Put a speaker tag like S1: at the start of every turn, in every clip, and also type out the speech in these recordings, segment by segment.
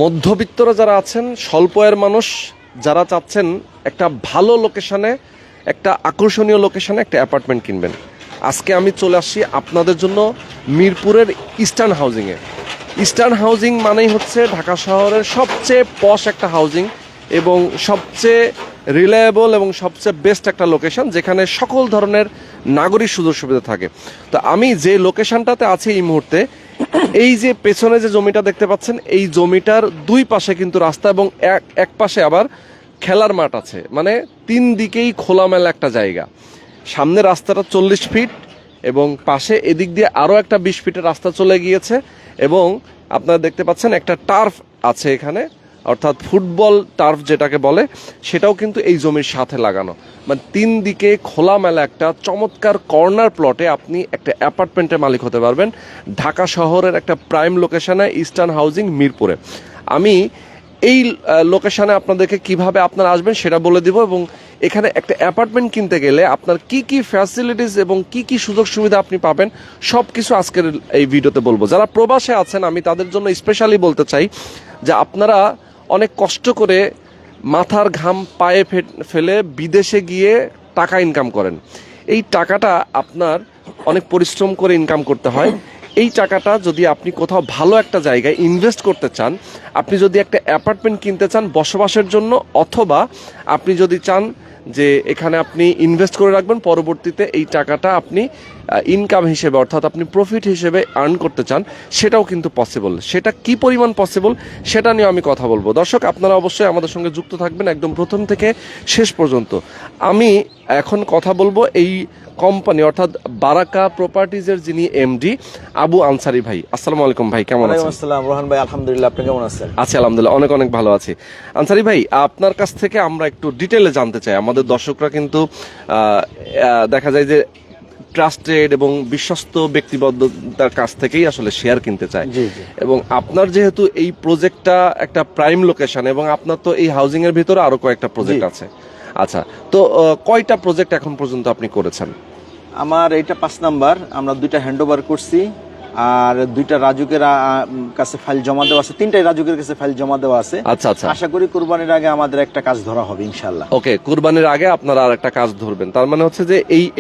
S1: মধ্যবিত্তরা যারা আছেন, স্বল্প আয়ের মানুষ যারা চাচ্ছেন একটা ভালো লোকেশনে, একটা আকর্ষণীয় লোকেশনে একটা অ্যাপার্টমেন্ট কিনবেন, আজকে আমি চলে আসছি আপনাদের জন্য মিরপুরের ইস্টার্ন হাউজিংয়ে। ইস্টার্ন হাউজিং মানেই হচ্ছে ঢাকা শহরের সবচেয়ে পশ একটা হাউজিং এবং সবচেয়ে রিলায়েবল এবং সবচেয়ে বেস্ট একটা লোকেশন, যেখানে সকল ধরনের নাগরিক সুযোগ সুবিধা থাকে। তো আমি যে লোকেশনটাতে আছি এই মুহূর্তে, এই যে পেছনে যে জমিটা দেখতে পাচ্ছেন, এই জমিটার দুই পাশে কিন্তু রাস্তা এবং এক পাশে আবার খেলার মাঠ আছে, মানে তিন দিকেই খোলামেলা একটা জায়গা। সামনে রাস্তাটা 40 ফিট এবং পাশে এদিক দিয়ে আরও একটা 20 ফিটের রাস্তা চলে গিয়েছে এবং আপনারা দেখতে পাচ্ছেন একটা টার্ফ আছে এখানে, অর্থাৎ ফুটবল টার্ফ যেটাকে বলে, সেটাও কিন্তু এই জমির সাথে লাগানো। মানে তিন দিকে খোলামেলা একটা চমৎকার কর্নার প্লটে আপনি একটা অ্যাপার্টমেন্টের মালিক হতে পারবেন ঢাকা শহরের একটা প্রাইম লোকেশনে, ইস্টার্ন হাউজিং মিরপুরে। আমি এই লোকেশনে আপনাদেরকে কিভাবে আপনারা আসবেন সেটা বলে দিব এবং এখানে একটা অ্যাপার্টমেন্ট কিনতে গেলে আপনার কি কি ফ্যাসিলিটিস এবং কি কি সুযোগ সুবিধা আপনি পাবেন সব কিছু আজকের এই ভিডিওতে বলবো। যারা প্রবাসে আছেন আমি তাদের জন্য স্পেশালি বলতে চাই যে আপনারা অনেক কষ্ট করে মাথার ঘাম পায়ে ফেলে বিদেশে গিয়ে টাকা ইনকাম করেন। এই টাকাটা আপনার অনেক পরিশ্রম করে ইনকাম করতে হয়। এই টাকাটা যদি আপনি কোথাও ভালো একটা জায়গায় ইনভেস্ট করতে চান, আপনি যদি একটা অ্যাপার্টমেন্ট কিনতে চান বসবাসের জন্য, অথবা আপনি যদি চান যে এখানে আপনি ইনভেস্ট করে রাখবেন, পরবর্তীতে এই টাকাটা আপনি ইনকাম হিসেবে অর্থাৎ আপনি প্রফিট হিসেবে আর্ন করতে চান, সেটাও কিন্তু পসিবল। সেটা কি পরিমাণ পসিবল সেটা নিয়ে আমি কথা বলবো। দর্শক, আপনারা অবশ্যই আমাদের সঙ্গে যুক্ত থাকবেন একদম প্রথম থেকে শেষ পর্যন্ত। আমি এখন কথা বলবো এই কোম্পানি অর্থাৎ বারাকা প্রপার্টিজের যিনি এমডি আবু আনসারি ভাই। আসসালামু আলাইকুম ভাই, কেমন আছেন?
S2: আসসালাম রোহান ভাই, আলহামদুলিল্লাহ, আপনি কেমন আছেন?
S1: আছি আলহামদুলিল্লাহ, অনেক অনেক ভালো আছি। আনসারি ভাই, আপনার কাছ থেকে আমরা একটু ডিটেলে জানতে চাই। আমাদের দর্শকরা কিন্তু দেখা যায় যে ট্রাস্টেড এবং বিশ্বস্ত ব্যক্তিবদ্ধতার কাছ থেকেই আসলে শেয়ার কিনতে চায়, এবং আপনার যেহেতু এই প্রজেক্টটা একটা প্রাইম লোকেশন এবং আপনার তো এই হাউজিং এর ভিতরে আরো কয়েকটা প্রজেক্ট আছে। আচ্ছা, তো কয়টা প্রজেক্ট এখন পর্যন্ত আপনি করেছেন?
S2: আমার এইটা 5 নাম্বার। আমরা 2টা হ্যান্ডওভার করছি আর 2টা রাজুকের কাছে ফাইল জমা দেওয়া আছে, 3টাই রাজুকের কাছে ফাইল জমা দেওয়া আছে।
S1: আচ্ছা আচ্ছা,
S2: আশা করি কুরবানির আগে আমাদের একটা কাজ ধরা হবে ইনশাআল্লাহ।
S1: ওকে, কুরবানির আগে আপনারা আর একটা কাজ ধরবেন, তার মানে হচ্ছে যে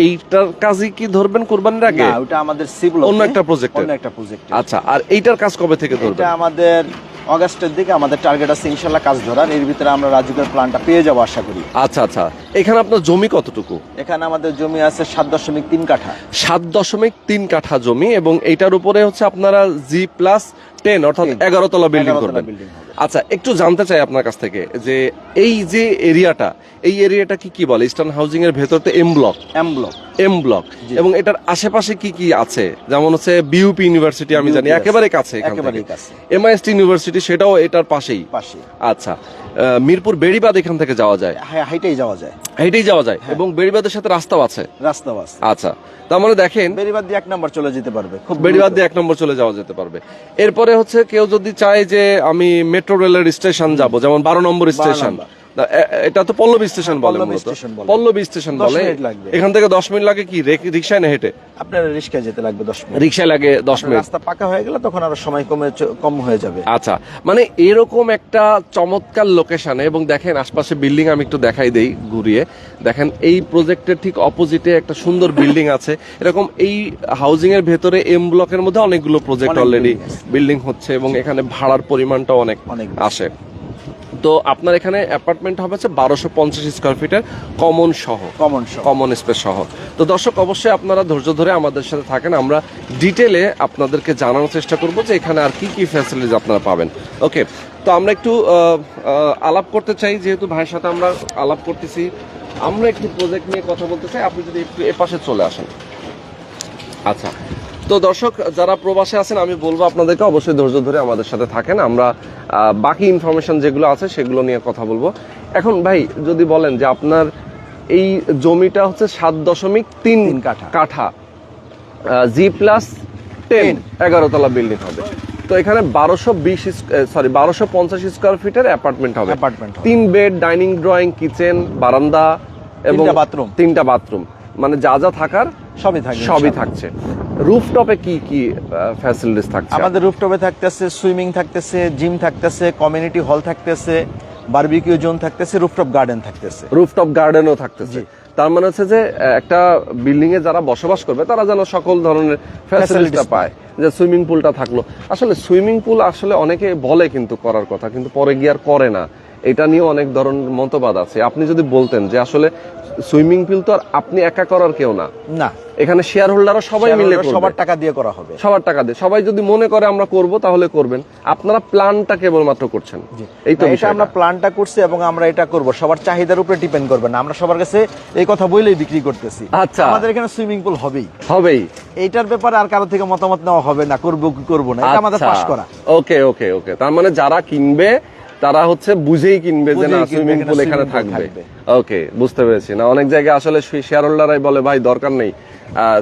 S1: এইটার কাজই কি ধরবেন কুরবানির আগে?
S2: না, ওটা আমাদের সিভিল
S1: অন্য একটা প্রজেক্ট। আচ্ছা, আর এইটার কাজ কবে থেকে ধরবেন?
S2: এটা আমাদের অগাস্টের দিকে আমাদের টার্গেট আছে ইনশাআল্লাহ কাজ ধরার। এর ভিতরে আমরা রাজুকের প্ল্যানটা পেয়ে যাবো আশা করি।
S1: আচ্ছা আচ্ছা, এখানে আপনার জমি কতটুকু?
S2: এখানে আমাদের জমি আছে 7.3 কাঠা।
S1: 7.3 কাঠা জমি, এবং এইটার উপরে হচ্ছে আপনারা G+10 অর্থাৎ 11 তলা বিল্ডিং করবেন। আচ্ছা, একটু জানতে চাই আপনার কাছ থেকে যে এই যে এরিয়াটা, এই এরিয়াটা কি বলে? ইস্টার্ন হাউজিং এর ভেতর তো এম ব্লক, এবং এটার আশেপাশে কি কি আছে? যেমন হচ্ছে বিইউপি ইউনিভার্সিটি আমি জানি একেবারে কাছে, এমআইএসটি ইউনিভার্সিটি সেটাও এটার পাশেই। আচ্ছা, মিরপুর বেড়িবাঁধ এখান থেকে যাওয়া যায়?
S2: হাইটেই যাওয়া যায়,
S1: এবং বেড়িবাঁধের সাথে রাস্তাও আছে। আচ্ছা, তার মানে দেখেন
S2: বেড়িবাঁধ দিয়ে 1 নম্বর চলে যেতে পারবে,
S1: বেড়িবাঁধ দিয়ে 1 নম্বর চলে যাওয়া যেতে পারবে। এরপরে হচ্ছে কেউ যদি চায় যে আমি মেট্রো রেলের স্টেশন যাব, যেমন 12 নম্বর স্টেশন, এটা তো পল্লবী স্টেশন বলে, পল্লবী স্টেশন বলে, এখান থেকে 10 মিনিট লাগে কি রিক্সায় না হেঁটে?
S2: আপনার রিক্সায় যেতে লাগবে 10 মিনিট।
S1: রিক্সায় লাগে 10 মিনিট।
S2: রাস্তা পাকা হয়ে গেলে তখন আরো সময় কম হয়ে যাবে।
S1: আচ্ছা, মানে এরকম একটা চমৎকার লোকেশনে, এবং দেখেন আশপাশে বিল্ডিং আমি একটু দেখাই দেই ঘুরিয়ে। দেখেন এই প্রজেক্টের ঠিক অপোজিটে একটা সুন্দর বিল্ডিং আছে। এরকম এই হাউজিং এর ভেতরে এম ব্লকের মধ্যে অনেকগুলো প্রজেক্ট অলরেডি বিল্ডিং হচ্ছে, এবং এখানে ভাড়ার পরিমাণটা অনেক আসে। তো আপনার এখানে অ্যাপার্টমেন্ট হবে 1250 স্কোয়ার ফিটের কমন স্পেস সহ। তো দর্শক, অবশ্যই আপনারা ধৈর্য ধরে আমাদের সাথে থাকেন, আমরা ডিটেলে আপনাদেরকে জানানোর চেষ্টা করব যে এখানে আর কি কি ফ্যাসিলিটিস আপনারা পাবেন। ওকে, তো আমরা একটু আলাপ করতে চাই, যেহেতু ভাইয়ের সাথে আমরা আলাপ করতেছি, আমরা একটু প্রজেক্ট নিয়ে কথা বলতে চাই। আপনি যদি একটু এপাশে চলে আসেন। আচ্ছা, তো দর্শক যারা প্রবাসে আছেন, আমি বলবো আপনাদেরকে অবশ্যই ধৈর্য ধরে আমাদের সাথে থাকেন, আমরা বাকি ইনফরমেশন যেগুলো আছে সেগুলো নিয়ে কথা বলবো। এখন ভাই যদি বলেন যে আপনার এই জমিটা হচ্ছে 7.3 কাঠা, G+10 11 তলা বিল্ডিং হবে, তো এখানে 1250 স্কোয়ার ফিটের অ্যাপার্টমেন্ট হবে। 3 বেড, ডাইনিং, ড্রয়িং, কিচেন, বারান্দা এবং 3টা বাথরুম, মানে যা যা থাকার সবই থাকছে। রুফটপে কি কি ফ্যাসিলিটিস থাকছে?
S2: আমাদের রুফটপে থাকতেছে সুইমিং থাকতেছে, জিম থাকতেছে, কমিউনিটি হল থাকতেছে, বারবিকিউ জোন থাকতেছে, রুফটপ গার্ডেন থাকতেছে।
S1: রুফটপ গার্ডেনও থাকতেছে। তার মানে হচ্ছে যে একটা বিল্ডিং এ যারা বসবাস করবে তারা যেন সকল ধরনের ফ্যাসিলিটিস পায়, যে সুইমিং পুলটা থাকলো। আসলে সুইমিং পুল আসলে অনেকে বলে কিন্তু করার কথা, কিন্তু পরে গিয়ে আর করে না। এটা নিয়ে অনেক ধরনের মতবাদ আছে। আপনি যদি বলতেন যে আসলে সুইমিং পুল তো আর আপনি একা করার কেউ না,
S2: না,
S1: এখানে শেয়ার হোল্ডাররা সবাই মিলে করবে,
S2: সবার টাকা দিয়ে করা হবে,
S1: সবার টাকা দিয়ে। সবাই যদি মনে করে আমরা করব তাহলে করবেন, আপনারা প্ল্যানটা কেবলমাত্র করছেন। এই তো
S2: এটা আমরা প্ল্যানটা করছি এবং আমরা এটা করব, সবার চাহিদার উপরে ডিপেন্ড করবে না। আমরা সবার কাছে এই কথা বলেই বিক্রি করতেছি।
S1: আচ্ছা,
S2: আমাদের এখানে সুইমিং পুল হবেই। এইটার ব্যাপারে আর কারো থেকে মতামত নেওয়া হবে না, করব কি করব না, এটা আমাদের পাস করা।
S1: ওকে ওকে ওকে, তার মানে যারা কিনবে তারা হচ্ছে বুঝেই কিনবে যে না সুইমিং পুল এখানে থাকবে। ওকে, বুঝতে পেরেছি। না, অনেক জায়গায় আসলে শেয়ার হোল্ডাররাই বলে ভাই দরকার নেই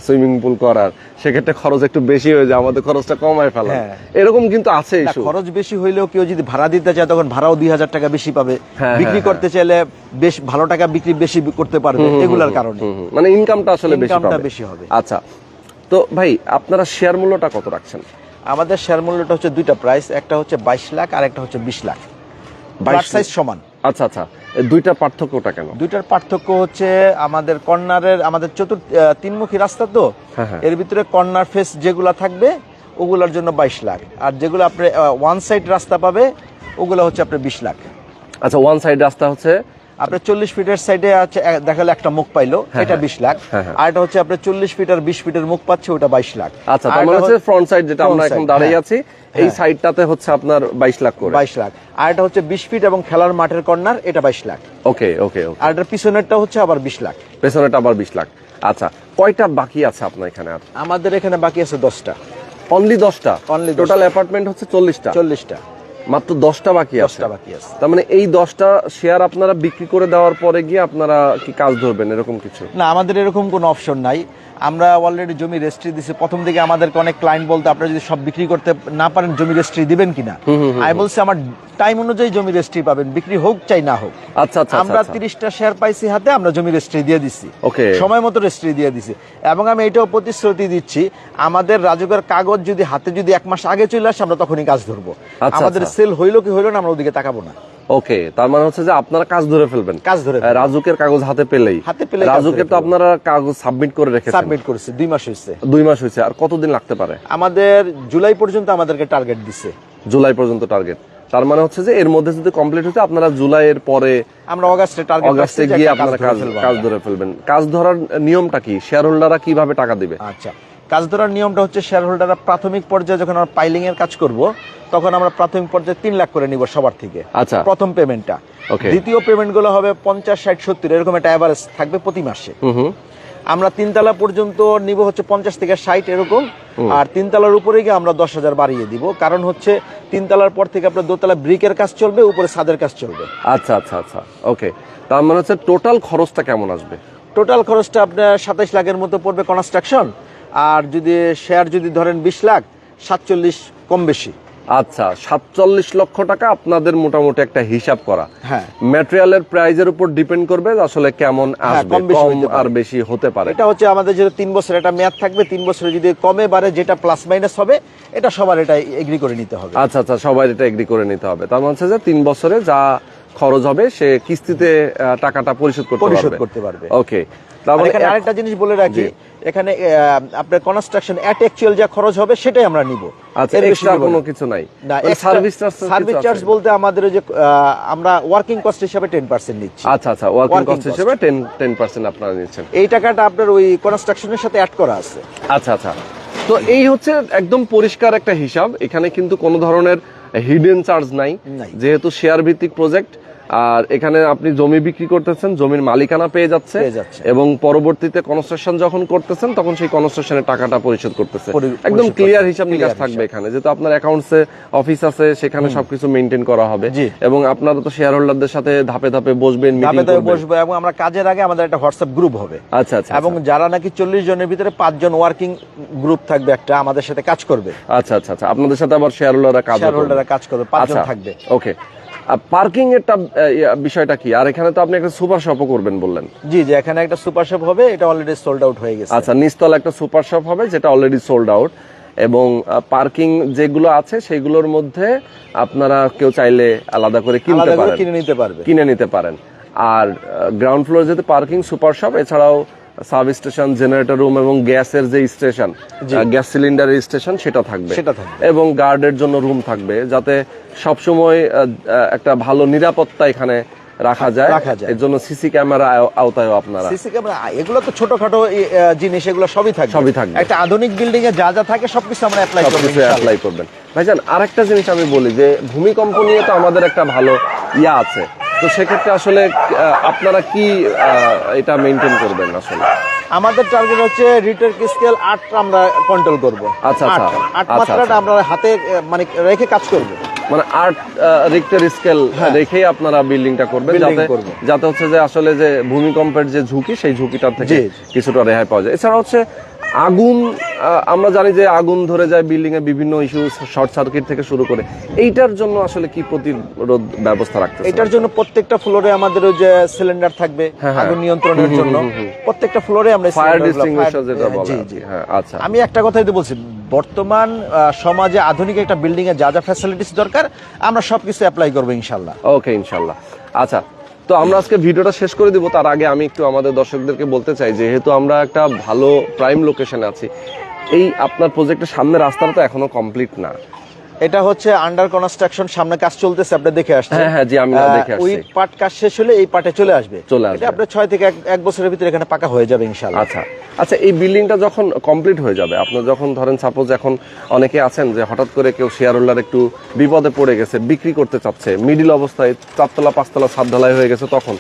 S1: সুইমিং পুল করার, সেক্ষেত্রে খরচ একটু বেশি হয়ে যায়, আমাদের খরচটা কমায় ফেলা, এরকম কিন্তু আছে।
S2: খরচ বেশি হইলেও কেউ যদি ভাড়া দিতে চায় তখন ভাড়াও 2000 টাকা বেশি পাবে, বিক্রি করতে চাইলে বেশ ভালো টাকা বিক্রি বেশি করতে পারবে, এগুলার কারণে
S1: মানে ইনকামটা আসলে বেশি হবে। আচ্ছা, তো ভাই আপনারা শেয়ার মূল্যটা কত রাখছেন?
S2: আমাদের শেয়ার মূল্যটা হচ্ছে দুইটা প্রাইস, একটা হচ্ছে 22 লাখ আর একটা হচ্ছে 20 লাখ। সাইজ সমান।
S1: আচ্ছা আচ্ছা, দুইটার পার্থক্যটা কেন?
S2: দুইটার পার্থক্য হচ্ছে আমাদের কর্নারের, আমাদের তিনমুখী রাস্তা তো, এর ভিতরে কর্নার ফেস যেগুলা থাকবে ওগুলার জন্য 22 লাখ, আর যেগুলো আপনি ওয়ান সাইড রাস্তা পাবে ওগুলো হচ্ছে আপনার 20 লাখ।
S1: আচ্ছা, ওয়ান সাইড রাস্তা হচ্ছে
S2: আপনার 40 ফিটের সাইডে আছে দেখালে একটা মুখ পাইলো, এটা 20 লাখ। আর এটা হচ্ছে আপনার 40 ফিট আর 20 ফিটের মুখ পাচ্ছে, ওটা 22 লাখ।
S1: আচ্ছা, তার মানে হচ্ছে ফ্রন্ট সাইড যেটা আমরা এখন দাঁড়িয়ে আছি এই সাইডটাতে হচ্ছে আপনার 22 লাখ করে।
S2: 22 লাখ। আর এটা হচ্ছে 20 ফিট এবং খেলার মাঠের কর্নার, এটা 22 লাখ।
S1: ওকে ওকে ওকে।
S2: আর এটার পিছনেরটা হচ্ছে আবার 20 লাখ।
S1: পেছনেরটা আবার 20 লাখ। আচ্ছা, কয়টা বাকি আছে আপনার এখানে? আর
S2: আমাদের এখানে বাকি আছে 10টা।
S1: অনলি 10টা? টোটাল অ্যাপার্টমেন্ট হচ্ছে 40টা।
S2: 40টা,
S1: মাত্র 10টা বাকি আছে।
S2: 10টা বাকি আছে।
S1: তার মানে এই 10টা শেয়ার আপনারা বিক্রি করে দেওয়ার পরে গিয়ে আপনারা কি কাজ ধরবেন এরকম কিছু?
S2: না, আমাদের এরকম কোনো অপশন নাই। আমরা অলরেডি জমি রেজিস্ট্রি দিছি। প্রথম দিকে আমাদেরকে অনেক ক্লায়েন্ট বলতে আপনারা যদি সব বিক্রি করতে না পারেন জমি রেজিস্ট্রি দিবেন কিনা। আমি বলছি আমার টাইম অনুযায়ী জমি রেজিস্ট্রি পাবেন, বিক্রি হোক চাই না হোক।
S1: আচ্ছা আচ্ছা,
S2: আমরা 30টা শেয়ার পাইছি হাতে, আমরা জমি রেজিস্ট্রি দিয়ে দিছি, সময় মতো রেজিস্ট্রি দিয়ে দিছি। এবং আমি এটাও প্রতিশ্রুতি দিচ্ছি, আমাদের রাজুকের কাগজ যদি হাতে যদি 1 মাস আগে চলে আসে আমরা তখনই কাজ ধরবো। আমাদের সেল হইলো কি হইলো না আমরা ওদিকে তাকাবো না।
S1: ওকে, তার মানে হচ্ছে যে আপনারা কাজ ধরে ফেলবেন, রাজুকের কাগজ হাতে পেলেই। রাজুকের তো আপনারা কাগজ সাবমিট করে রেখেছেন?
S2: সাবমিট করেছে, 2 মাস হয়েছে।
S1: 2 মাস হয়েছে। আর কতদিন লাগতে পারে?
S2: আমাদের জুলাই পর্যন্ত আমাদেরকে টার্গেট দিছে।
S1: জুলাই পর্যন্ত টার্গেট, তার মানে হচ্ছে যে এর মধ্যে যদি কমপ্লিট হতে আপনারা জুলাইয়ের পরে
S2: আমরা অগাস্টে
S1: গিয়ে আপনারা কাজ ধরে ফেলবেন। কাজ ধরার নিয়মটা কি? শেয়ার হোল্ডাররা কিভাবে টাকা দিবে?
S2: আচ্ছা, কাজ ধরার নিয়মটা হচ্ছে শেয়ার হোল্ডাররা প্রাথমিক পর্যায়ে যখন আমরা পাইলিং এর কাজ করব তখন আমরা প্রাথমিক পর্যায়ে 3 লাখ করে নিব সবার থেকে।
S1: আচ্ছা,
S2: প্রথম পেমেন্টটা। দ্বিতীয় পেমেন্ট গুলো হবে 50, 60, 70 এরকম একটা এভারেজ থাকবে প্রতি মাসে। আমরা 3 তলা পর্যন্ত নিব হচ্ছে 50 থেকে 60 এরকম, আর 3 তলার উপরে গিয়ে আমরা 10,000 বাড়িয়ে দিব। কারণ হচ্ছে 3 তলার পর থেকে আপনার 2 তলা ব্রিকের কাজ চলবে, উপরে ছাদের কাজ চলবে।
S1: আচ্ছা আচ্ছা আচ্ছা, ওকে। তার মানে হচ্ছে টোটাল খরচটা কেমন আসবে?
S2: টোটাল খরচটা আপনার 27 লাখের মতো পড়বে কনস্ট্রাকশন। আর যদি শেয়ার যদি ধরেন 20 লাখ, 47 কম বেশি।
S1: আচ্ছা, 47 লক্ষ টাকা আপনাদের মোটামুটি একটা হিসাব করা।
S2: হ্যাঁ,
S1: ম্যাটেরিয়ালের প্রাইজের উপর ডিপেন্ড করবে আসলে কেমন আসবে, কম আর বেশি হতে পারে।
S2: এটা হচ্ছে আমাদের যেটা 3 বছর এটা মেয়াদ থাকবে, 3 বছরে যদি কমে বাড়ে যেটা প্লাস মাইনাস হবে এটা সবার এটা এগ্রি করে নিতে হবে।
S1: আচ্ছা আচ্ছা, সবাই এটা এগ্রি করে নিতে হবে। তার মানে হচ্ছে যে 3 বছরে যা খরচ হবে সে কিস্তিতে টাকাটা পরিশোধ করতে পারবে। ওকে,
S2: তারপরে এখানে আরেকটা জিনিস বলে রাখি, এখানে আপনার কনস্ট্রাকশন অ্যাকচুয়াল যা খরচ হবে সেটাই আমরা নিব।
S1: আচ্ছা, এক্সট্রা কোনো কিছু নাই?
S2: না, সার্ভিস চার্জ বলতে আমাদের যে আমরা ওয়ার্কিং কস্ট হিসেবে 10% নিচ্ছি।
S1: আচ্ছা আচ্ছা, ওয়ার্কিং কস্ট হিসেবে 10% আপনারা নিচ্ছেন।
S2: এই টাকাটা আপনার ওই কনস্ট্রাকশনের সাথে অ্যাড করা আছে।
S1: আচ্ছা আচ্ছা, তো এই হচ্ছে একদম পরিষ্কার একটা হিসাব। এখানে কিন্তু কোনো ধরনের হিডেন চার্জ নাই, যেহেতু শেয়ার ভিত্তিক প্রজেক্ট। আর এখানে আপনি জমি বিক্রি করতেছেন, জমির মালিকানা পেয়ে যাচ্ছে, এবং পরবর্তীতে কনস্ট্রাকশন যখন করতেছেন তখন সেই কনস্ট্রাকশনের টাকাটা পরিশোধ করতেছে। একদম ক্লিয়ার হিসাব নিকাশ থাকবে এখানে, যেহেতু আপনার অ্যাকাউন্টসে অফিস আছে, সেখানে সবকিছু মেইনটেইন করা হবে। এবং আপনারা তো শেয়ার হোল্ডারদের সাথে ধাপে ধাপে বসবেন, মিটিং করবেন,
S2: এবং আমরা কাজের আগে আমাদের একটা হোয়াটসঅ্যাপ গ্রুপ হবে।
S1: আচ্ছা আচ্ছা,
S2: এবং যারা নাকি 40 জনের ভিতরে 5 জন ওয়ার্কিং গ্রুপ থাকবে একটা আমাদের সাথে কাজ করবে।
S1: আচ্ছা আচ্ছা আচ্ছা, আপনাদের সাথে আবার শেয়ার হোল্ডাররা কাজ করবে, 5 জন
S2: থাকবে।
S1: ওকে, পার্কিং এরটা বিষয়টা কি? আর এখানে তো আপনি একটা সুপার শপও করবেন বললেন।
S2: জি জি, এখানে একটা সুপার শপ হবে, এটা অলরেডি সোল্ড আউট হয়ে গেছে।
S1: আচ্ছা, নিচতলা একটা সুপার শপ হবে যেটা অলরেডি সোল্ড আউট, এবং পার্কিং যেগুলো আছে সেগুলোর মধ্যে আপনারা কেউ চাইলে আলাদা করে কিনতে পারেন, কিনে নিতে পারেন। আর গ্রাউন্ড ফ্লোর যেহেতু পার্কিং, সুপার শপ, এছাড়াও সাব স্টেশন, জেনারেটর রুম এবং গ্যাসের যে স্টেশন, গ্যাস সিলিন্ডারের স্টেশন সেটা থাকবে, এবং গার্ডের জন্য রুম থাকবে, যাতে সবসময় একটা ভালো নিরাপত্তা এখানে রাখা যায়। এর জন্য সিসি ক্যামেরা আওতায় আপনারা,
S2: সিসি ক্যামেরা, এগুলো তো ছোটখাটো জিনিস, এগুলো সবই থাকবে। একটা আধুনিক বিল্ডিং এ যা যা থাকে সবকিছু আমরা অ্যাপ্লাই
S1: করবেন। ভাইজান, আরেকটা জিনিস আমি বলি যে ভূমিকম্প নিয়ে তো আমাদের একটা ভালো ইয়া আছে, তো সেক্ষেত্রে আসলে আপনারা কি এটা মেনটেন করবেন? আসলে
S2: আমাদের টার্গেট হচ্ছে রিটার স্কেল 8 আমরা কন্ট্রোল করব।
S1: আচ্ছা আচ্ছা,
S2: 8 মাত্রাটা আমরা হাতে মানে রেখে কাজ করব,
S1: মানে 8 রিক্টার স্কেল রেখেই আপনারা বিল্ডিংটা করবেন, যাতে হচ্ছে যে আসলে যে ভূমিকম্পের যে ঝুঁকি, সেই ঝুঁকিটা থেকে কিছুটা রেহাই পাওয়া যায়। এছাড়া হচ্ছে আগুন, আমরা জানি যে আগুন ধরে যায় বিল্ডিং এ, বিভিন্ন ইস্যু, শর্ট সার্কিট থেকে শুরু করে, এইটার জন্য আসলে কি প্রতিরোধ ব্যবস্থা রাখতে?
S2: এটার জন্য প্রত্যেকটা ফ্লোরে আমাদের ওই যে সিলিন্ডার থাকবে আগুন নিয়ন্ত্রণের জন্য, প্রত্যেকটা ফ্লোরে আমরা
S1: ফায়ার এক্সটিংগুইশার যেটা বলে। হ্যাঁ, আচ্ছা,
S2: আমি একটা কথাই তো বলছি, বর্তমান সমাজে আধুনিক একটা বিল্ডিং এ যা যা ফ্যাসিলিটিস দরকার আমরা সবকিছু অ্যাপ্লাই করব ইনশাআল্লাহ।
S1: ওকে, ইনশাআল্লাহ। আচ্ছা, তো আমরা আজকে ভিডিওটা শেষ করে দিব। তার আগে আমি একটু আমাদের দর্শকদেরকে বলতে চাই, যেহেতু আমরা একটা ভালো প্রাইম লোকেশনে আছি, এই আপনার প্রজেক্টের সামনে রাস্তাটা তো এখনো কমপ্লিট না।
S2: এটা হচ্ছে আন্ডার কনস্ট্রাকশন, সামনে কাজ চলতেছে, আপনি দেখে আসছেন।
S1: হ্যাঁ হ্যাঁ জি, আমি দেখে আসছি।
S2: ওই পার্ট কাজ শেষ হলে এই পার্টে চলে আসবে। এটা আপনার 6 থেকে 1 বছরের ভিতরে এখানে পাকা হয়ে যাবে ইনশাআল্লাহ।
S1: আচ্ছা আচ্ছা, এই বিল্ডিংটা যখন কমপ্লিট হয়ে যাবে, আপনার যখন ধরেন সাপোজ এখন অনেকে আছেন যে হঠাৎ করে কেউ শেয়ার হোল্ডার একটু বিপদে পড়ে গেছে, বিক্রি করতে চাচ্ছে, মিডিল অবস্থায় 4 তলা 5 তলা ছাদ ঢালাই হয়ে গেছে, তখন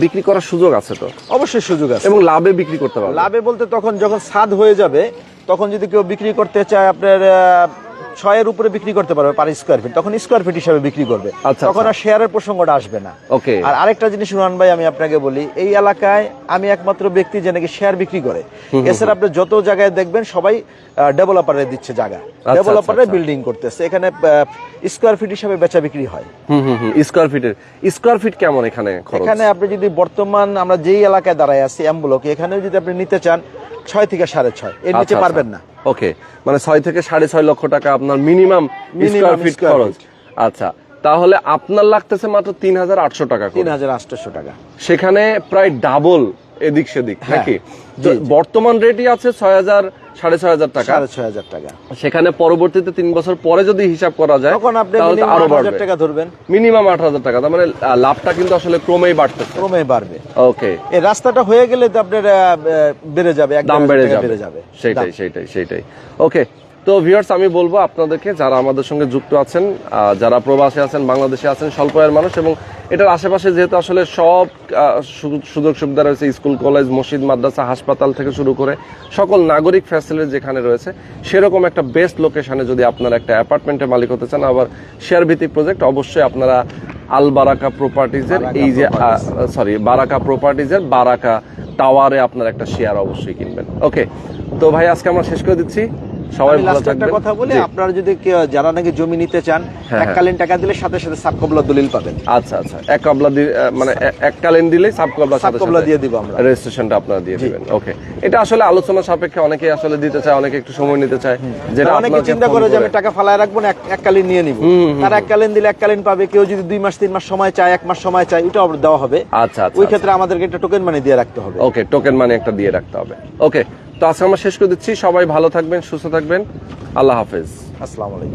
S1: বিক্রি করার সুযোগ আছে তো?
S2: অবশ্যই সুযোগ আছে,
S1: এবং লাভে বিক্রি করতে পারবে।
S2: লাভে বলতে তখন যখন ছাদ হয়ে যাবে, তখন যদি কেউ বিক্রি করতে চায় আপনার 6 এর উপরে বিক্রি করতে পারবে পার স্কয়ার ফিট, তখন স্কয়ার ফিট হিসাবে বিক্রি করবে, তখন আর শেয়ারের প্রসঙ্গটা আসবে না।
S1: ওকে।
S2: আর আরেকটা জিনিস রুহান ভাই আমি আপনাকে বলি, এই এলাকায় আমি একমাত্র ব্যক্তি যে নাকি শেয়ার বিক্রি করে। এছাড়া আপনি যত জায়গায় দেখবেন সবাই ডেভেলপারে দিচ্ছে জায়গা, ডেভেলপারে বিল্ডিং করতেছে, এখানে স্কয়ার ফিট হিসাবে বেচা বিক্রি হয়।
S1: স্কয়ার ফিট কেমন এখানে খরচ?
S2: এখানে আপনি যদি বর্তমান আমরা যেই এলাকায় দাঁড়ায় আছি এম ব্লকে, এখানে যদি আপনি নিতে চান 6 থেকে 6.5, এর নিচে পারবেন না।
S1: ওকে, মানে 6 থেকে 6.5 লক্ষ টাকা আপনার মিনিমাম স্কয়ার ফিট খরচ। আচ্ছা, তাহলে আপনার লাগতেছে মাত্র 3,800 টাকা,
S2: 3,800 টাকা।
S1: সেখানে প্রায় ডাবল এদিক সেদিক নাকি? বর্তমান রেটই আছে 6,000 6,500 টাকা,
S2: 6,500 টাকা।
S1: সেখানে পরবর্তীতে 3 বছর পরে যদি হিসাব করা যায়
S2: তখন আপনি
S1: আরো
S2: 8,000 টাকা ধরবেন,
S1: মিনিমাম 8,000 টাকা। তার মানে লাভটা কিন্তু আসলে ক্রমেই বাড়বে। ওকে,
S2: এই রাস্তাটা হয়ে গেলে তো আপনার বেড়ে যাবে,
S1: দাম বেড়ে যাবে। সেটাই। ওকে, তো ভিউয়ার্স, আমি বলবো আপনাদেরকে, যারা আমাদের সঙ্গে যুক্ত আছেন, যারা প্রবাসে আছেন, বাংলাদেশে আছেন, স্বল্প আয়ের মানুষ, এবং এটার আশেপাশে যেহেতু আসলে সব সুযোগ সুবিধা রয়েছে, স্কুল, কলেজ, মসজিদ, মাদ্রাসা, হাসপাতাল থেকে শুরু করে সকল নাগরিক ফ্যাসিলিটি যেখানে রয়েছে, সেরকম একটা বেস্ট লোকেশনে যদি আপনারা একটা অ্যাপার্টমেন্টের মালিক হতে চান, আবার শেয়ার ভিত্তিক প্রজেক্ট, অবশ্যই আপনারা আল বারাকা প্রপার্টিজের বারাকা প্রপার্টিজের বারাকা টাওয়ারে আপনার একটা শেয়ার অবশ্যই কিনবেন। ওকে, তো ভাই আজকে আমরা শেষ করে দিচ্ছি। সবাই ভালো থাকবেন।
S2: একটা কথা বলি, আপনারা যদি যারা নাকি জমি নিতে চান, এককালীন টাকা দিলে সাথে সাথে সাবকবলা দলিল পাবেন।
S1: আচ্ছা, এক কবলা মানে এককালীন দিলে সাবকবলা
S2: দিয়ে দিব আমরা,
S1: রেজিস্ট্রেশনটা আপনারা দিয়ে দিবেন। ওকে, এটা আসলে আলোচনা সাপেক্ষে, অনেকে আসলে দিতে চায়, অনেকে একটু সময় নিতে চায়, যেটা
S2: অনেকে চিন্তা করে যে আমি টাকা ফালায় রাখবো না, এককালীন নিয়ে নিব। তার এককালীন দিলে এককালীন পাবে, কেউ যদি 2 মাস 3 মাস সময় চায়, 1 মাস সময় চায়, ওটা দেওয়া হবে।
S1: আচ্ছা,
S2: ওই ক্ষেত্রে আমাদেরকে একটা টোকেন মানি দিয়ে রাখতে হবে।
S1: ওকে, টোকেন মানি একটা দিয়ে রাখতে হবে। ওকে, তো আজকে আমরা শেষ করে দিচ্ছি। সবাই ভালো থাকবেন, সুস্থ থাকবেন। আল্লাহ হাফেজ।
S2: আসসালামু আলাইকুম।